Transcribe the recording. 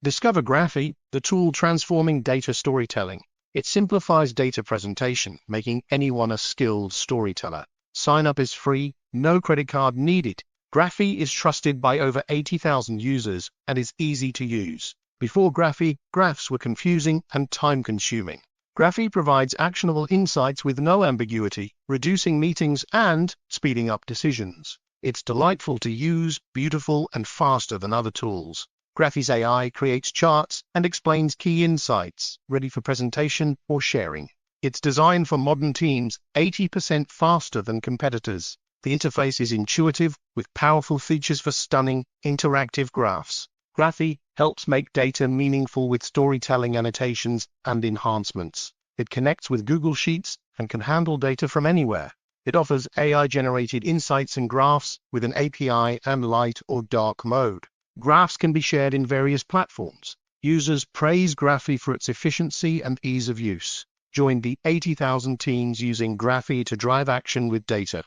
Discover Graphy, the tool transforming data storytelling. It simplifies data presentation, making anyone a skilled storyteller. Sign up is free, no credit card needed. Graphy is trusted by over 80,000 users and is easy to use. Before Graphy, graphs were confusing and time-consuming. Graphy provides actionable insights with no ambiguity, reducing meetings and speeding up decisions. It's delightful to use, beautiful and faster than other tools. Graphy's AI creates charts and explains key insights, ready for presentation or sharing. It's designed for modern teams, 80% faster than competitors. The interface is intuitive, with powerful features for stunning, interactive graphs. Graphy helps make data meaningful with storytelling annotations and enhancements. It connects with Google Sheets and can handle data from anywhere. It offers AI-generated insights and graphs with an API and light or dark mode. Graphs can be shared in various platforms. Users praise Graphy for its efficiency and ease of use. Join the 80,000 teams using Graphy to drive action with data.